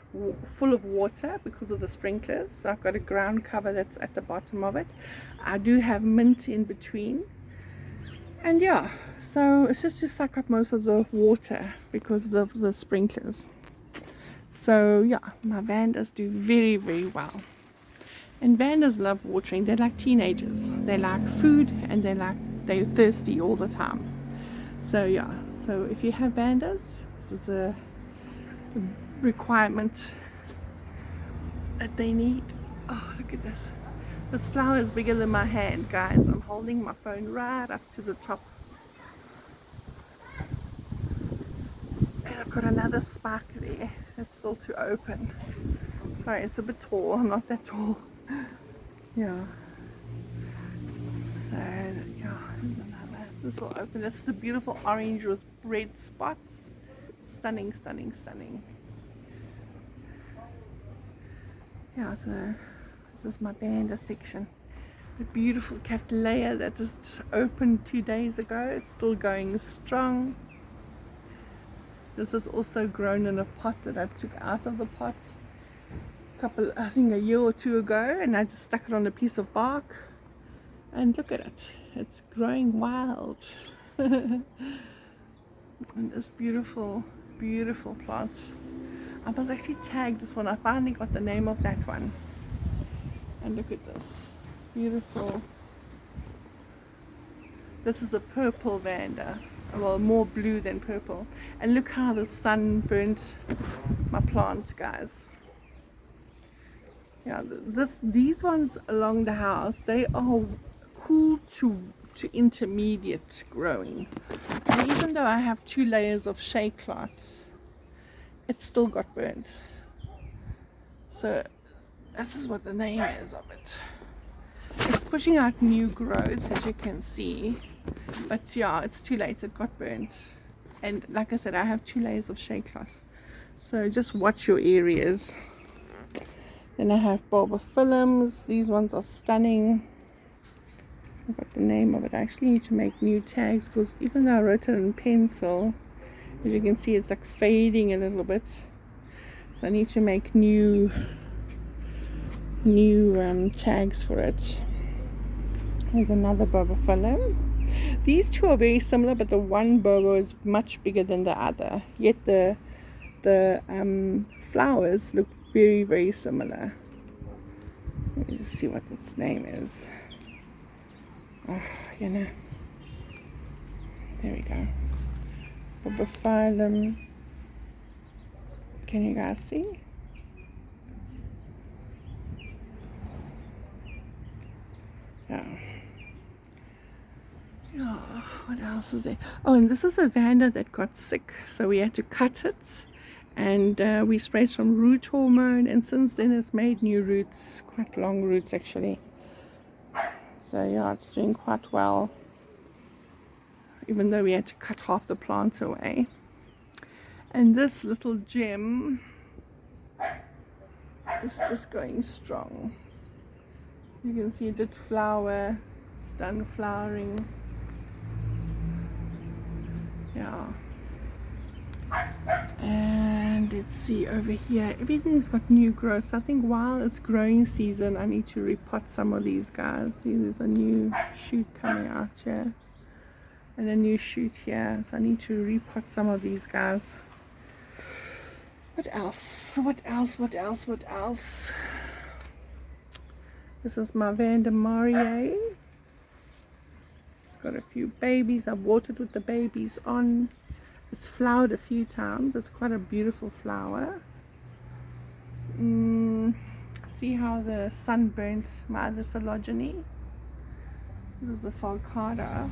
full of water because of the sprinklers. So I've got a ground cover that's at the bottom of it. I do have mint in between, and yeah, so it's just to suck up most of the water because of the sprinklers. So yeah, my Vandas do very, very well. And Vandas love watering. They're like teenagers. They like food, and they're thirsty all the time. So yeah, so if you have Vandas, this is a requirement that they need. Oh, look at this. This flower is bigger than my hand, guys. I'm holding my phone right up to the top. And I've got another spike there that's still to open. Sorry, it's a bit tall. I'm not that tall. Yeah. So, yeah, there's another. This will open. This is a beautiful orange with red spots. Stunning, stunning, stunning. Yeah, so this is my Vanda section. A beautiful Cattleya that just opened 2 days ago. It's still going strong. This is also grown in a pot that I took out of the pot I think a year or two ago, and I just stuck it on a piece of bark, and look at it, it's growing wild. And this beautiful, beautiful plant. I must actually tag this one. I finally got the name of that one. And look at this, beautiful. This is a purple Vanda, well, more blue than purple. And look how the sun burnt my plants, guys. Yeah, these ones along the house, they are cool to intermediate growing. And even though I have 2 layers of shea cloth, it still got burnt. So this is what the name is of it. It's pushing out new growth, as you can see, but yeah, it's too late. It got burnt. And like I said, I have 2 layers of shea cloth, so just watch your areas. Then I have bulbophyllums. These ones are stunning. I got the name of it. I actually need to make new tags, because even though I wrote it in pencil, as you can see, it's like fading a little bit. So I need to make new tags for it. There's another bulbophyllum. These 2 are very similar, but the one bulbo is much bigger than the other. Yet the flowers look very, very similar. Let me just see what its name is. Oh, you know. There we go. Bulbophyllum. Can you guys see? Yeah. Oh, what else is there? Oh, and this is a Vanda that got sick, so we had to cut it, and we sprayed some root hormone, and since then it's made new roots, quite long roots actually. So yeah, it's doing quite well, even though we had to cut half the plant away. And this little gem is just going strong. You can see it did flower, it's done flowering. Yeah. And let's see over here, everything's got new growth. So I think while it's growing season, I need to repot some of these guys. See, there's a new shoot coming out here and a new shoot here, so I need to repot some of these guys. What else? What else? What else? What else? This is my Vanda Marie. It's got a few babies. I've watered with the babies on. It's flowered a few times. It's quite a beautiful flower. See how the sun burnt my other Sologeny. This is a falcata.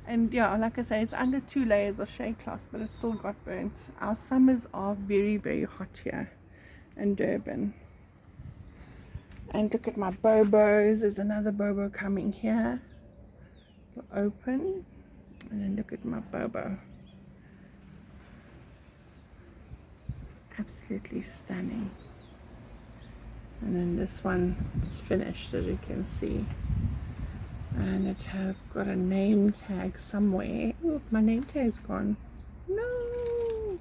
And yeah, like I say, it's under 2 layers of shea cloth, but it still got burnt. Our summers are very, very hot here in Durban. And look at my bobos. There's another bobo coming here. It'll open. And then look at my bobo. Absolutely stunning. And then this one is finished, as you can see. And it have got a name tag somewhere. Oh, my name tag's gone. No!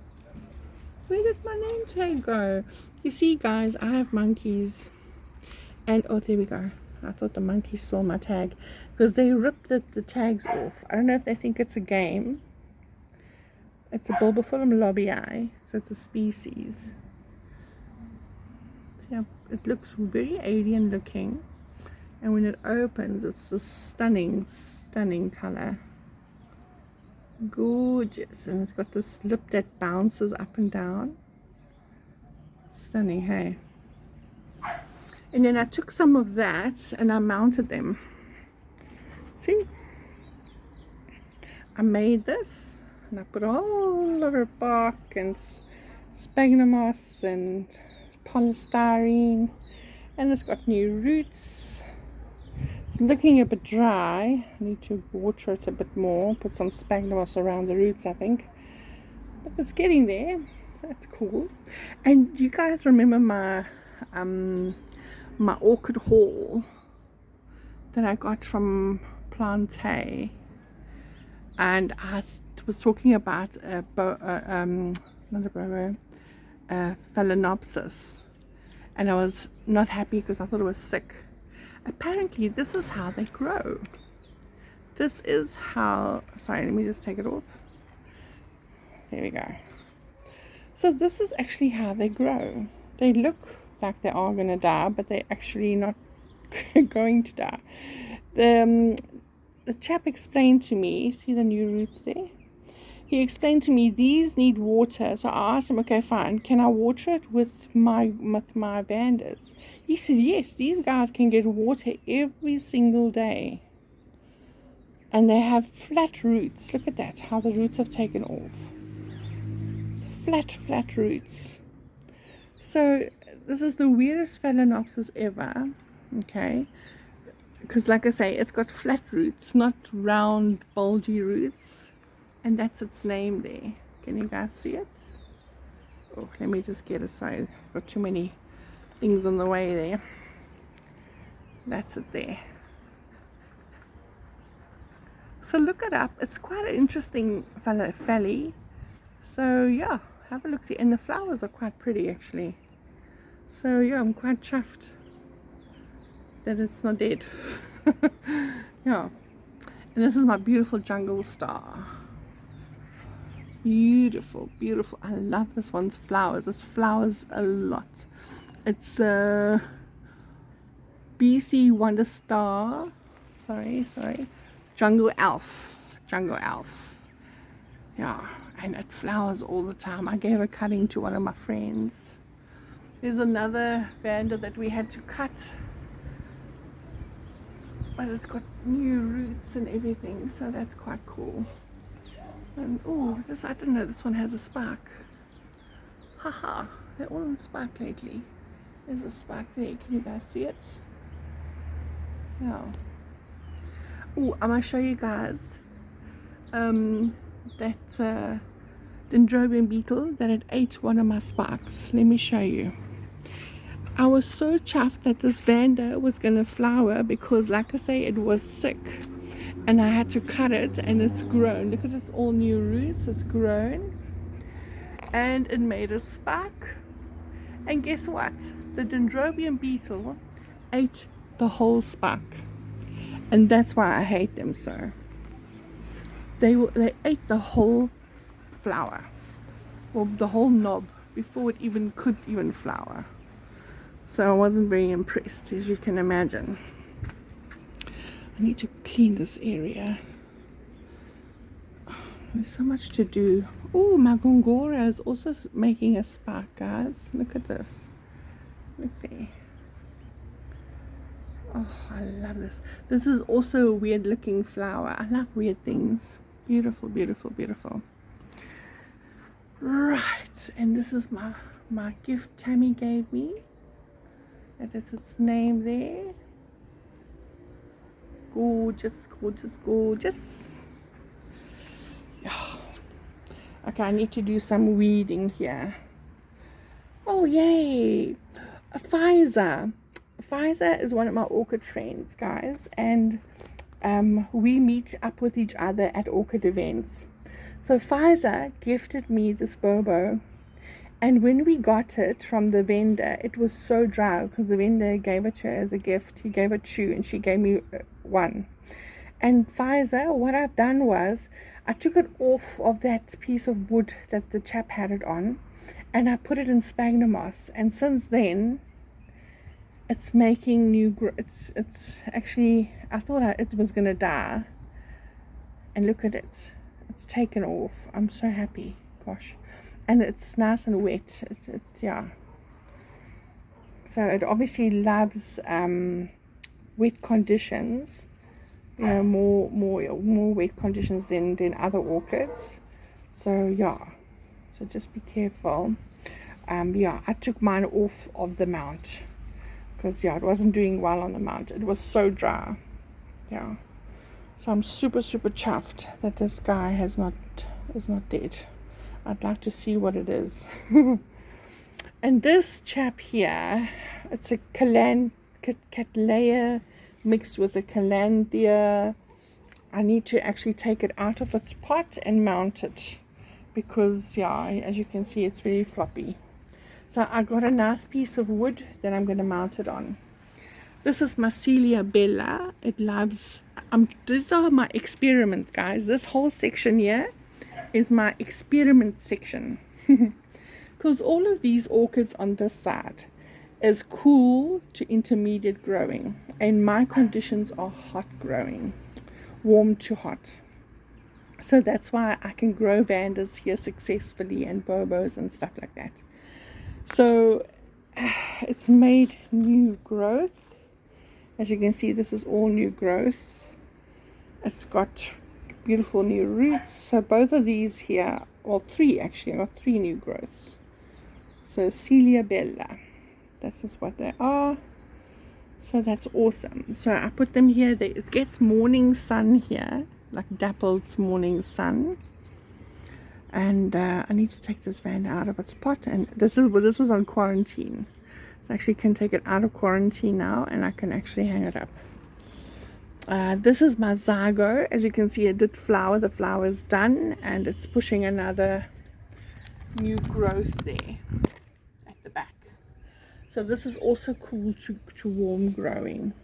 Where did my name tag go? You see, guys, I have monkeys. And, oh, there we go. I thought the monkeys saw my tag. Because they ripped the tags off. I don't know if they think it's a game. It's a Bulbophyllum lobii. So it's a species. See, it looks very alien looking. And when it opens, it's a stunning, stunning color. Gorgeous. And it's got this lip that bounces up and down. Stunning, hey? And then I took some of that and I mounted them. See? I made this and I put a whole lot of bark and sphagnum moss and polystyrene. And it's got new roots. It's looking a bit dry. I need to water it a bit more. Put some sphagnum moss around the roots, I think. But it's getting there. So that's cool. And you guys remember my my orchid haul that I got from Plante, and I was talking about Phalaenopsis, and I was not happy because I thought it was sick. Apparently this is how they grow. This is how, sorry, let me just take it off. There we go. So this is actually how they grow. They look like they are going to die, but they're actually not going to die. The chap explained to me, see the new roots there? He explained to me these need water. So I asked him, okay, fine, can I water it with my Vandas? He said, yes, these guys can get water every single day. And they have flat roots. Look at that, how the roots have taken off. Flat roots. So this is the weirdest Phalaenopsis ever, okay? Because like I say, it's got flat roots, not round, bulgy roots. And that's its name there. Can you guys see it? Oh, let me just get it. Sorry, I've got too many things in the way there. That's it there. So look it up. It's quite an interesting phalli. So yeah, have a look see. And the flowers are quite pretty actually. So yeah, I'm quite chuffed that it's not dead. Yeah. And this is my beautiful jungle star. Beautiful, beautiful. I love this one's flowers. This flowers a lot. It's BC Wonder Star. Sorry. Jungle Elf. Yeah, and it flowers all the time. I gave a cutting to one of my friends. There's another Vanda that we had to cut, but it's got new roots and everything, so that's quite cool. And oh, this, I don't know, this one has a spark. Haha, they're all on spark lately. There's a spark there. Can you guys see it? Yeah. Oh, I'm gonna show you guys that dendrobium beetle that it ate one of my sparks. Let me show you. I was so chuffed that this Vanda was gonna flower because, like I say, it was sick, and I had to cut it, and it's grown. Look at its all new roots. It's grown, and it made a spark. And guess what? The dendrobium beetle ate the whole spark, and that's why I hate them so. They ate the whole flower, or the whole knob, before it even could even flower. So I wasn't very impressed, as you can imagine. I need to clean this area. There's so much to do. Oh, my Gongora is also making a spark, guys. Look at this. Look there. Oh, I love this. This is also a weird looking flower. I love weird things. Beautiful, beautiful, beautiful. Right, and this is my gift Tammy gave me. That is its name there. Gorgeous, gorgeous, gorgeous. Yeah. Okay, I need to do some weeding here. Oh, yay! A Pfizer. Pfizer is one of my orchid friends, guys, and we meet up with each other at orchid events. So Pfizer gifted me this bobo, and when we got it from the vendor, it was so dry because the vendor gave it to her as a gift. He gave it two and she gave me one. And Pfizer, what I've done was I took it off of that piece of wood that the chap had it on, and I put it in sphagnum moss, and since then it's making new it's actually, I thought it was gonna die, and look at it, it's taken off. I'm so happy, gosh. And it's nice and wet. Yeah, so it obviously loves wet conditions, you know, more wet conditions than other orchids. So yeah, so just be careful. Yeah, I took mine off of the mount because yeah, it wasn't doing well on the mount. It was so dry. Yeah, so I'm super chuffed that this guy is not dead. I'd like to see what it is. And this chap here, it's a Cattleya mixed with a Calanthea. I need to actually take it out of its pot and mount it because yeah, as you can see, it's very floppy. So I got a nice piece of wood that I'm going to mount it on. This is Celia Bella. It loves, these are my experiment, guys. This whole section here is my experiment section. Because all of these orchids on this side is cool to intermediate growing, and my conditions are hot growing, warm to hot. So that's why I can grow Vandas here successfully and Bobos and stuff like that. So it's made new growth. As you can see, this is all new growth. It's got beautiful new roots. So both of these here, well, three actually, I got three new growths. So Celia Bella, this is what they are. So that's awesome. So I put them here. It gets morning sun here, like dappled morning sun. And I need to take this Vanda out of its pot. And this was on quarantine. So I actually can take it out of quarantine now, and I can actually hang it up. This is my Zygo. As you can see, it did flower. The flower is done, and it's pushing another new growth there at the back. So this is also cool to warm growing.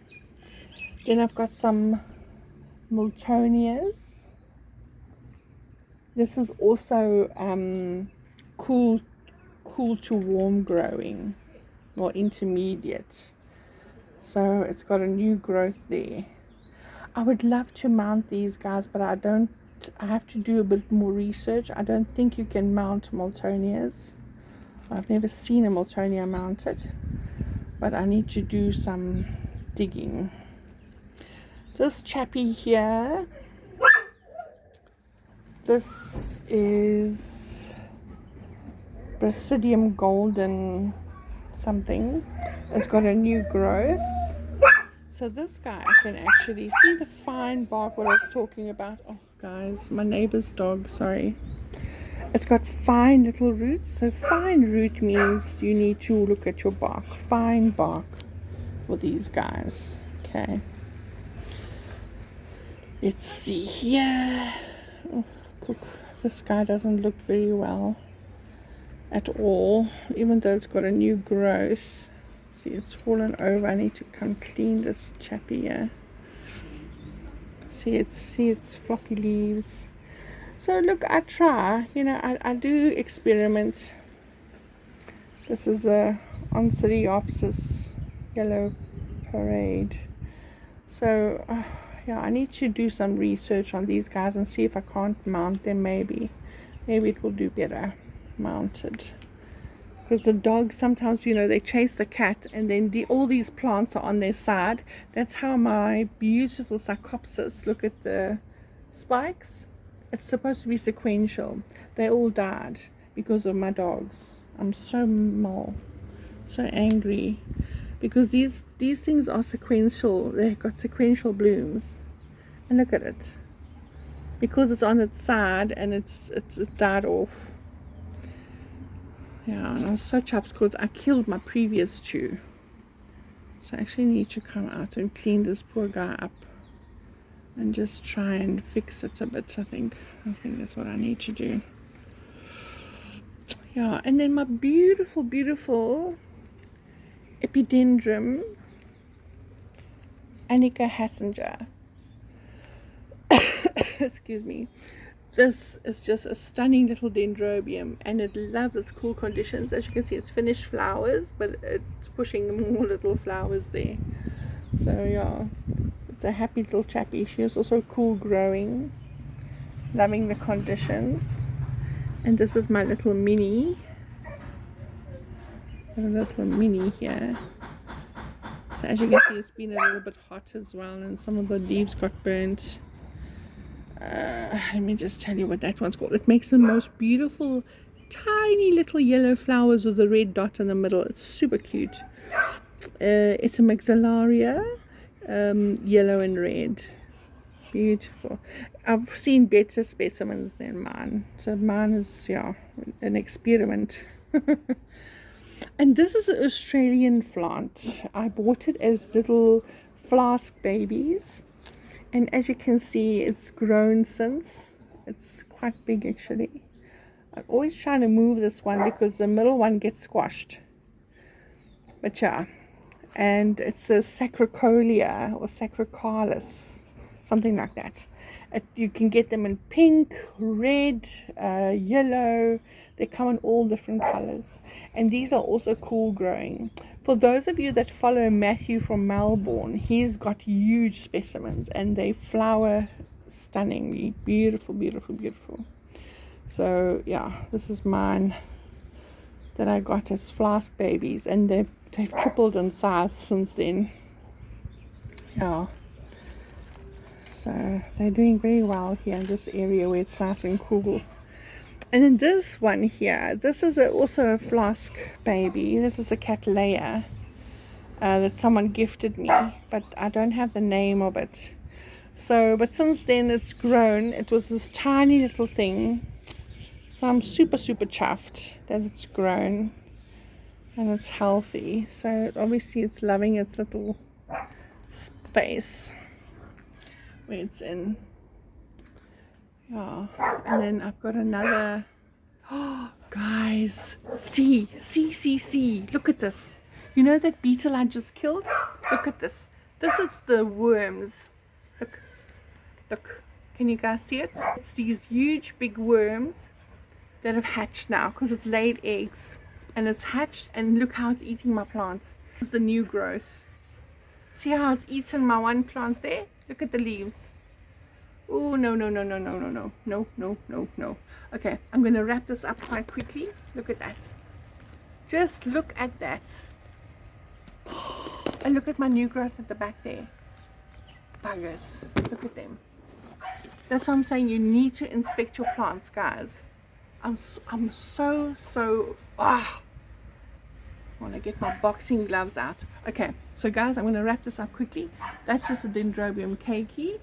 Then I've got some Miltonias. This is also cool to warm growing, or intermediate. So it's got a new growth there. I would love to mount these guys, but I have to do a bit more research. I don't think you can mount Miltonias. I've never seen a Miltonia mounted, but I need to do some digging. This chappy here, this is Basidium golden something. It's got a new growth. So this guy, I can actually see the fine bark, what I was talking about. Oh guys, my neighbor's dog, sorry. It's got fine little roots. So fine root means you need to look at your bark. Fine bark for these guys. Okay. Let's see here. Oh, this guy doesn't look very well at all, even though it's got a new growth. See, it's fallen over. I need to come clean this chappy here. See its floppy leaves. So look, I try, you know, I do experiment. This is a Onsidiopsis yellow parade. So yeah, I need to do some research on these guys and see if I can't mount them. Maybe it will do better mounted, because the dogs sometimes, you know, they chase the cat, and then all these plants are on their side. That's how my beautiful Psychopsis, look at the spikes, it's supposed to be sequential. They all died because of my dogs. I'm so angry, because these things are sequential. They've got sequential blooms, and look at it, because it's on its side and it died off. Yeah, and I was so chuffed because I killed my previous two. So I actually need to come out and clean this poor guy up. and just try and fix it a bit. I think that's what I need to do. Yeah, and then my beautiful epidendrum Annika Hassinger. Excuse me. This is just a stunning little dendrobium, and it loves its cool conditions. As you can see, it's finished flowers, but it's pushing more little flowers there. So yeah, it's a happy little chappy. She is also cool growing, loving the conditions. And this is my little mini. A little mini here. So as you can see, it's been a little bit hot as well, and some of the leaves got burnt. Let me just tell you what that one's called. It makes the most beautiful tiny little yellow flowers with a red dot in the middle. It's super cute. It's a maxillaria, yellow and red. Beautiful. I've seen better specimens than mine, so mine is, yeah, an experiment. And this is an Australian plant. I bought it as little flask babies. And as you can see, it's grown since. It's quite big actually. I'm always trying to move this one because the middle one gets squashed. But yeah, and it's a sacrocolia or sacrocalis, something like that. You can get them in pink, red, yellow. They come in all different colors. And these are also cool growing. For those of you that follow Matthew from Melbourne, he's got huge specimens and they flower stunningly. Beautiful, beautiful, beautiful. So yeah, this is mine that I got as flask babies, and they've tripled in size since then. Yeah. So they're doing very well here in this area where it's nice and cool. And then this one here, this is also a flask baby. This is a Cattleya that someone gifted me, but I don't have the name of it. So, but since then it's grown. It was this tiny little thing. So I'm super chuffed that it's grown and it's healthy. So obviously it's loving its little space where it's in. Yeah, and then I've got another. Oh, guys, see, look at this. You know that beetle I just killed? Look at this. This is the worms. Look, can you guys see it? It's these huge big worms that have hatched now because it's laid eggs, and it's hatched, and look how it's eating my plants. This is the new growth. See how it's eaten my one plant there? Look at the leaves. Oh, no. Okay, I'm going to wrap this up quite quickly. Look at that. Just look at that. And look at my new growth at the back there. Buggers. Look at them. That's what I'm saying. You need to inspect your plants, guys. I'm so I want to get my boxing gloves out. Okay, so guys, I'm going to wrap this up quickly. That's just a Dendrobium keiki.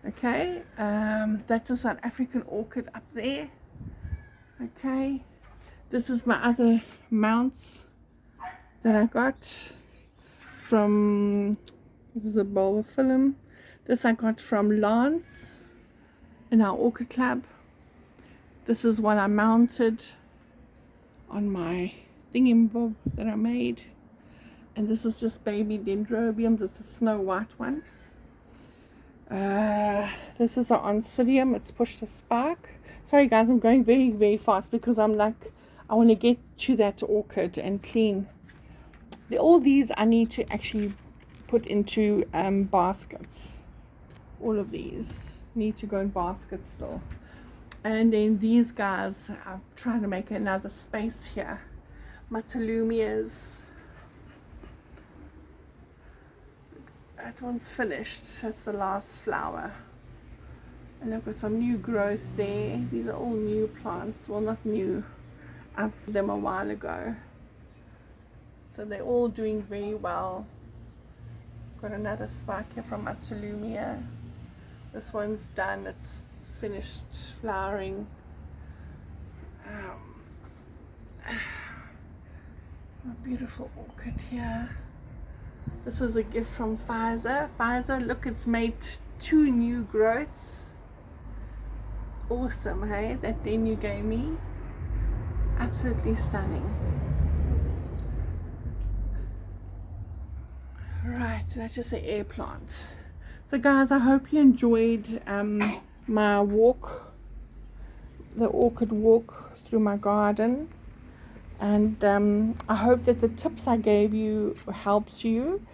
Okay, that's a South African orchid up there. Okay, this is my other mounts that I got from, this is a bulbophyllum. This I got from Lance in our orchid club. This is what I mounted on my thingy-bob that I made. And this is just baby dendrobiums. It's a snow white one. This is an oncidium. It's pushed a spark. Sorry guys, I'm going very fast because I'm like, I want to get to that orchid and clean. All these I need to actually put into baskets. All of these need to go in baskets still. And then these guys, I'm trying to make another space here. Matalumias. That one's finished. That's the last flower. And I've got some new growth there. These are all new plants. Well, not new. I've put them a while ago. So they're all doing very well. Got another spike here from Matalumiya. This one's done. It's finished flowering. A beautiful orchid here. This was a gift from Pfizer. Pfizer, look, it's made 2 new growths. Awesome, hey, that den you gave me. Absolutely stunning. Right, that's just the air plant. So guys, I hope you enjoyed my walk, the orchid walk through my garden, and I hope that the tips I gave you helps you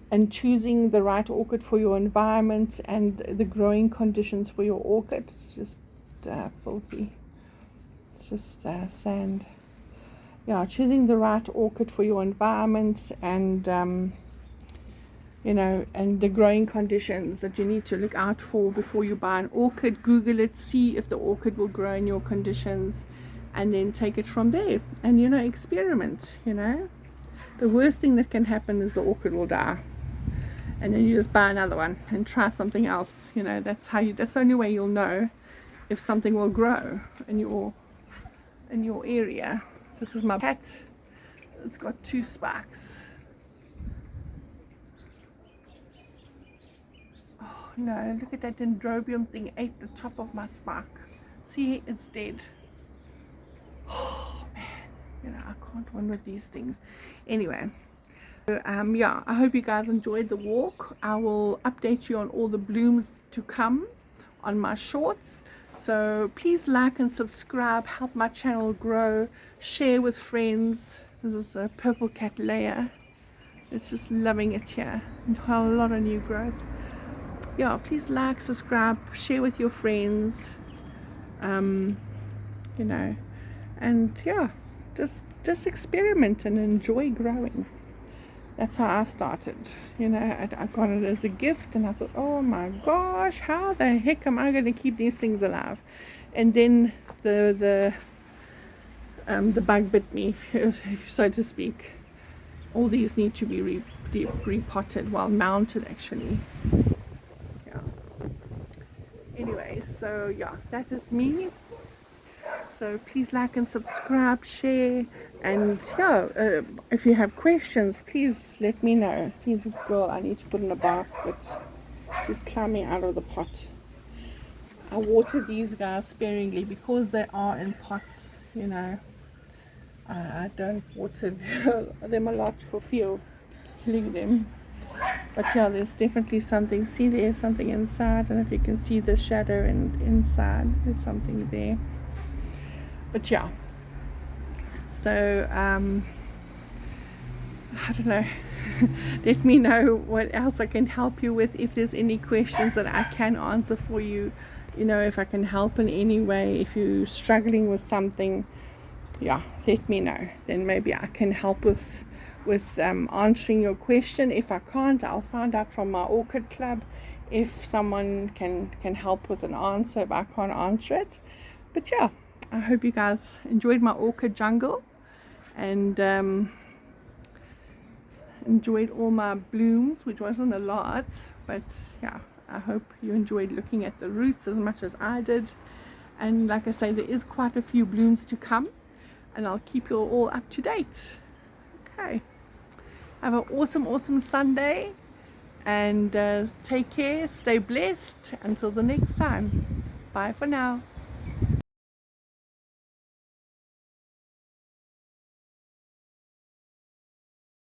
in choosing the right orchid for your environment and the growing conditions for your orchid. It's just filthy. It's just sand. Yeah, choosing the right orchid for your environment and you know, and the growing conditions that you need to look out for before you buy an orchid. Google it, see if the orchid will grow in your conditions, and then take it from there. And you know, experiment. You know, the worst thing that can happen is the orchid will die, and then you just buy another one and try something else. You know, that's the only way you'll know if something will grow in your area. This is my cat. It's got 2 spikes. Oh no, look at that dendrobium thing, ate the top of my spike. See, it's dead. Oh man, you know, I can't win with these things. Anyway, so, yeah, I hope you guys enjoyed the walk. I will update you on all the blooms to come on my shorts. So please like and subscribe, help my channel grow, share with friends. This is a purple cat layer. It's just loving it here. And a lot of new growth. Yeah, please like, subscribe, share with your friends, you know, and yeah, just experiment and enjoy growing. That's how I started. You know, I got it as a gift, and I thought, oh my gosh, how the heck am I going to keep these things alive? And then the bug bit me, if so to speak. All these need to be repotted, well, mounted actually. Yeah. Anyway, so yeah, that is me. So please like and subscribe, share, and yeah, if you have questions, please let me know. See this girl, I need to put in a basket. She's climbing out of the pot. I water these guys sparingly because they are in pots, you know. I don't water them a lot for fear of killing them. But yeah, there's definitely something. See, there's something inside. I don't know if you can see the shadow and inside. There's something there. But yeah. So, I don't know. Let me know what else I can help you with. If there's any questions that I can answer for you. You know, if I can help in any way. If you're struggling with something, yeah, let me know. Then maybe I can help with answering your question. If I can't, I'll find out from my orchid club if someone can help with an answer if I can't answer it. But yeah, I hope you guys enjoyed my orchid jungle and enjoyed all my blooms, which wasn't a lot, but yeah, I hope you enjoyed looking at the roots as much as I did. And like I say, there is quite a few blooms to come, and I'll keep you all up to date. Okay, have an awesome Sunday, and take care, stay blessed until the next time. Bye for now.